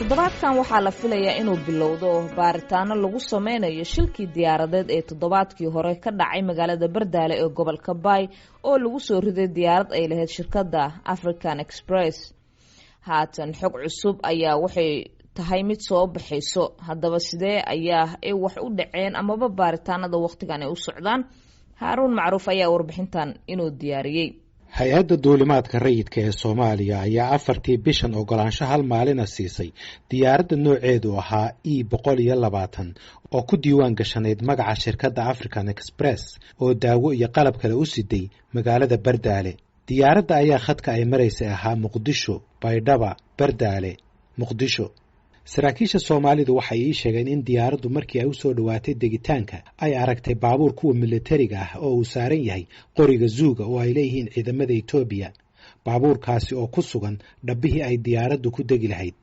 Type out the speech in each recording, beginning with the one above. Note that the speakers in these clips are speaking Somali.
toddobaadkan waxaa la filayaa inuu bilowdo baaritaano lagu sameynayo shilkii diyaaradeed ee toddobaadkii hore ka dhacay magaalada Bardaale ee gobolka Bay oo lagu soo riday diyaarad ay lahayd shirkadda African Express. Haatan xog cusub ayaa waxay tahay mid soo baxayso. Haddaba sidee ayaa ay wax u dhaceen amaba baaritaanada waqtigan ay u socdaan? Haaruun Macruuf ayaa warbixintan inuu diyaariyay. hay-adda duulimaadka rayidka ee Soomaaliya ayaa 4 bishan ogolaansho hal maalina siisay diyaaradda nooceedu ahaa E120 oo ku diiwaan gashanayd magaca shirkadda African Express oo daawo iyo qalab kale u siday magaalada Bardaale. diyaaradda ayaa khadka ay maraysay ahaa Muqdisho, Baydhaba, Bardaale, Muqdisho. saraakiisha Soomaalidu waxay ii sheegeen in diyaaraddu markii ay u soo dhawaatay degitaanka ay aragtay baabuur kuwa militariga ah oo uu saaran yahay qoriga Zuuga oo ay leeyihiin ciidamada Itoobiya. baabuurkaasi oo ku sugan dhabbihii ay diyaaraddu ku degi lahayd.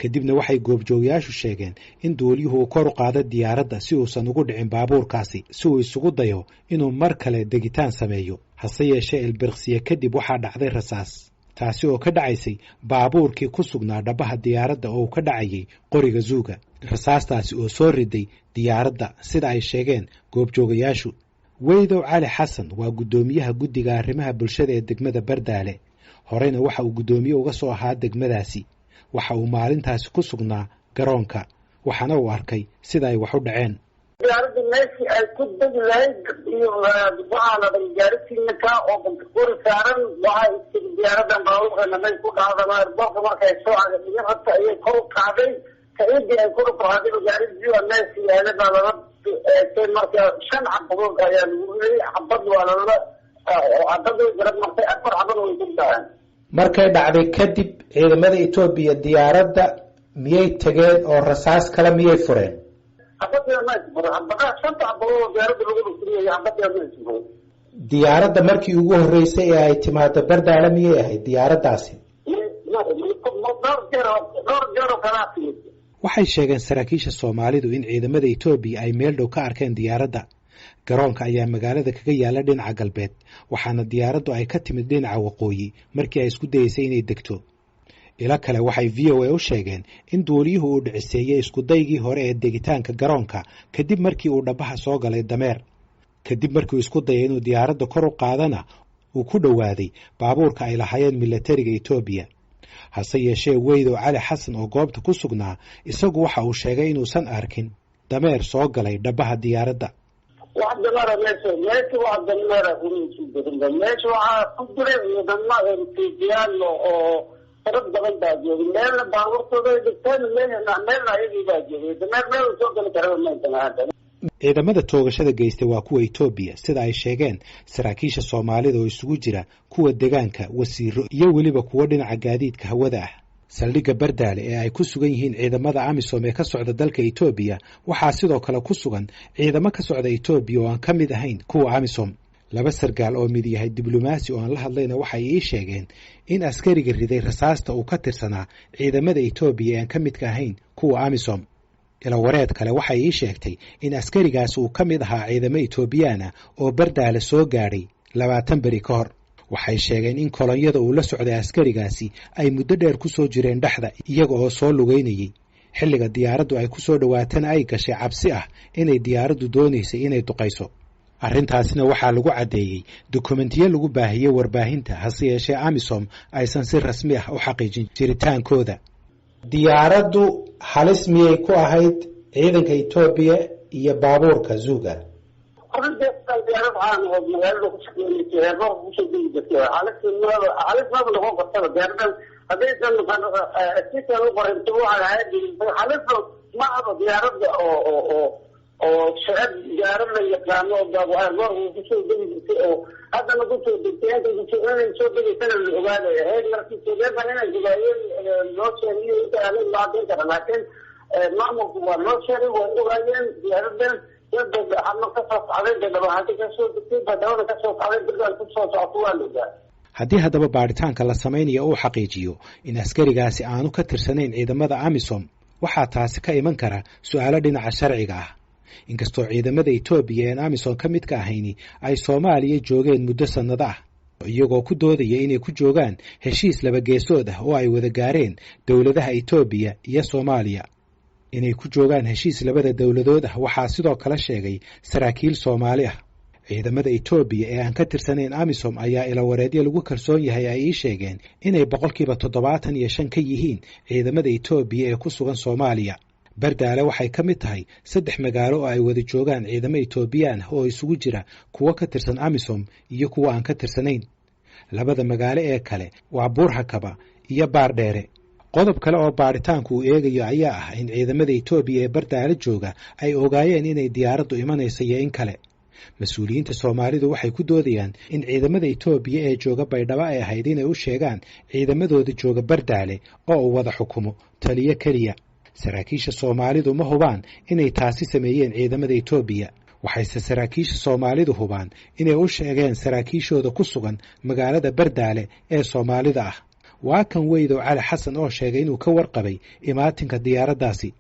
kadibna waxay goobjoogayaashu sheegeen in duuliyuhu uu kor u qaado diyaaradda si uusan ugu dhicin baabuurkaasi si uu isugu dayo inuu mar kale degitaan sameeyo. hase yeeshee ilbiriqsiye kadib waxaa dhacday rasaas. taasi oo ka dhacaysay baabuurkii ku sugnaa dhabaha diyaaradda oo ka dhacayay qoriga Zuuga. rasaastaasi oo soo riday diyaaradda sida ay sheegeen goobjoogayaashu. Weydow Cali Xasan waa gudoomiyaha guddiga arrimaha bulshada ee degmada Bardaale. horeyna waxa uu gudoomiye uga soo ahaa degmadaasi. waxa uu maalintaasi ku sugnaa garoonka waxaana uu arkay sida ay wax u dhaceen. diyaaradda meeshii ay ku degi lahayd iyo waxaa la diyaaradtiinaka oo bantakuri saaran waxaa istiri diyaaradan baabuurkana may ku dhacdama airboortka markay soo cagaiyo horta ayay kor u kacday kaidii ay kor u kacday diyaaraddiiba meeshii yaala baa lala eegtay marka 5 xabadood ayaa lagu riday xabad waa lala xabadii garab martay 4 xabad way ku dhaceen. markay dhacday kadib ciidamada Itoobiya diyaaradda miyay tageen oo rasaas kale miyay fureen? diyaaradda markii ugu horeysay ee ay timaado Bardaale miyay ahayd diyaaraddaasi? waxay sheegeen saraakiisha Soomaalidu in ciidamada Itoobiya ay meel dhow ka arkeen diyaaradda. garoonka ayaa magaalada kaga yaala dhinaca galbeed waxaana diyaaraddu ay ka timid dhinaca waqooyi markii ay isku dayeysay inay degto. ila kale waxay VOA u sheegeen in duuliyuhu uu dhiciseeyay isku daygii hore ee degitaanka garoonka kadib markii uu dhabaha soo galay dameer. kadib markii uu isku dayay inuu diyaaradda kor u qaadana uu ku dhowaaday baabuurka ay lahaayeen militariga Itoobiya. hase yeeshee Weydow Cali Xasan oo goobta ku sugnaa isagu waxa uu sheegay inuusan arkin dameer soo galay dhabaha diyaaradda. wax dameera meesha wax dameera meesha waxaa ku jiray ciidamo Ethiopian oo rag badan baa joogay meelna baabuurtooda ay dhigteen meelna ayagii baa joogay dameer meel soo gali kara ma intaan. ciidamada toogashada geystay waa kuwa Itoobiya sida ay sheegeen saraakiisha Soomaalida oo isugu jira kuwa deegaanka, wasiiro iyo weliba kuwa dhinaca gaadiidka hawada ah. saldhigga Bardaale ee ay ku sugan yihiin ciidamada AMISOM ee ka socda dalka Itoobiya waxaa sidoo kale ku sugan ciidamo ka socda Itoobiya oo aan ka mid ahayn kuwa AMISOM. 2 sargaal oo mid yahay diblomaasi oo aan la hadlayna waxay ii sheegeen in askariga riday rasaasta uu ka tirsanaa ciidamada Itoobiya ee aan ka midka ahayn kuwa AMISOM. ila wareed kale waxay ii sheegtay in askarigaas uu ka mid ahaa ciidamo Itoobiyaana oo Bardaale soo gaadhay 20 bari ka hor. waxay sheegeen in kolonyada uu la socday askarigaasi ay muddo dheer ku soo jireen dhaxda iyaga oo soo lugeynayay. xilliga diyaaraddu ay ku soo dhawaatana ay gashay cabsi ah inay diyaaraddu doonaysay inay duqayso. arrintaasina waxaa lagu caddeeyey dukumentiyo lagu baahiyey warbaahinta hase yeeshee AMISOM aysan si rasmi ah u xaqiijin jiritaankooda. diyaaraddu halis miyay ku ahayd ciidanka Itoobiya iyo baabuurka Zuuga? oo shacab diyaarad la yaqaano oo baabuur uu ku soo degi jiray oo haddana ku soo degtay inta soo degaysana la ogaaday heer markii soo degaysana gudaayeen loo sheegay inta aan la hadin kara laakiin maamulku waa loo sheegay waa ogaayeen diyaaradan dadka hadda ka soo qaaday dadka ka soo degtay dadka ka soo qaaday dadka ku soo socdo waa la ogaa. haddii haddaba baaritaanka la samaynayo uu xaqiijiyo in askarigaasi aanu ka tirsanayn ciidamada AMISOM waxaa taasi ka iman kara su'aalo dhinaca sharciga ah. inkastoo ciidamada Itoobiya ee AMISOM ka mid ka ahayni ay Soomaaliya joogeen muddo sanado ah iyagoo ku doodaya inay ku joogaan heshiis laba geesood ah oo ay wada gaareen dowladaha Itoobiya iyo Soomaaliya. Inay ku joogaan heshiis labada dowladood ah waxaa sidoo kale sheegay saraakiil Soomaali ah. Ciidamada Itoobiya ee aan ka tirsanayn AMISOM ayaa ilawareedyo lagu kalsoon yahay ay sheegeen inay 75% ka yihiin ciidamada Itoobiya ee ku sugan Soomaaliya. Bardaale waxay ka mid tahay 3 magaalo oo ay wada joogaan ciidamo Itoobiyaan oo isugu jira kuwa ka tirsan AMISOM iyo kuwa aan ka tirsanayn. Labada magaalo ee kale waa Buurhakaba iyo Baardheere. qodob kale oo baaritaanku uu eegayo ayaa ah in ciidamada Itoobiya ee Bardaale jooga ay ogaayeen inay diyaaraddu imanayso iyo in kale. Mas'uuliyiinta Soomaalidu waxay ku doodayaan in ciidamada Itoobiya ee jooga Baydhabo ay ahayd inay u sheegaan ciidamadooda jooga Bardaale oo uu wada xukumo taliye kaliya. Saraakiisha Soomaalidu ma hubaan inay taasi sameeyeen ciidamada Itoobiya. Waxayse saraakiisha Soomaalidu hubaan inay u sheegeen saraakiishooda ku sugan magaalada Bardaale ee Soomaalida ah. Waa kan Weydo Cali Xasan oo sheegay inuu ka warqabay imaatinka diyaaraddaasi.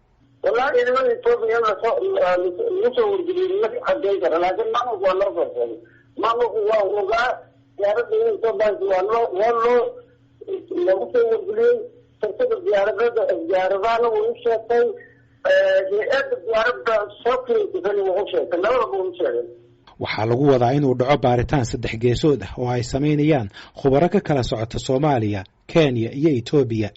والله إذا ما يتوقع يلا نسوي الجديد ما في حد يقدر لكن ما هو والله فرصة ما هو وقع يا رب يتوقع والله لو نسوي الجديد ترتب الزيارة ويشتغل جهات الزيارة شكل تفني وحشة لا ربهم شيء. waxaa lagu wadaa inuu dhaco baaritaan 3 geesood ah oo ay sameynayaan khubaro ka kala socota Soomaaliya, Kenya iyo Itoobiya.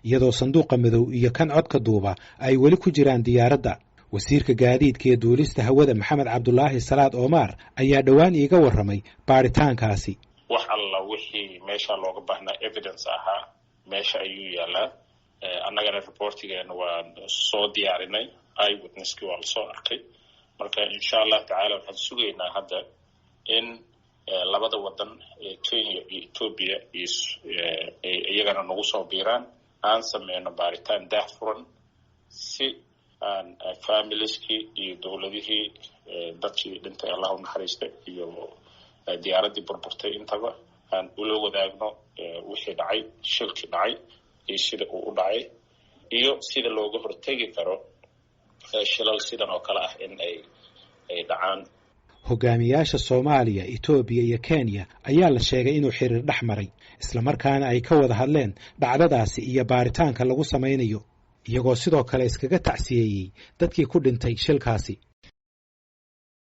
iyadoo sanduuqa madow iyo kan codka duuba ay weli ku jiraan diyaaradda. Wasiirka gaadiidka ee duulista hawada Maxamed Cabdullaahi Salaad Omar ayaa dhawaan iiga warramay baaritaankaasi. wax alla wixii meesha looga baahnaa evidence ahaa meesha ayuu yaalaa. annagana reportigeena waan soo diyaarinay, eyewitnesski waa lasoo arkay. marka insha Allah tacaala waxaan sugaynaa hadda in labada wadan ee Kenya iyo Itoobiya iyagana nagu soo biiraan aan sameyno baaritaan daahfuran si aan familieskii iyo dowladihii dadkii dhintay Allah u naxariistay iyo diyaaradii burburtay intaba aan ula wadaagno wixii dhacay, shilkii dhacay iyo sida uu u dhacay iyo sida looga hortagi karo shilal sidan oo kale ah in ay dhacaan. Hogaamiyaasha Soomaaliya, Itoobiya iyo Kenya ayaa la sheegay inuu xiriir dhex maray, isla markaana ay ka wada hadleen dhacdadaasi iyo baaritaanka lagu sameynayo, iyagoo sidoo kale iskaga tacsiyeeyay dadkii ku dhintay shilkaasi.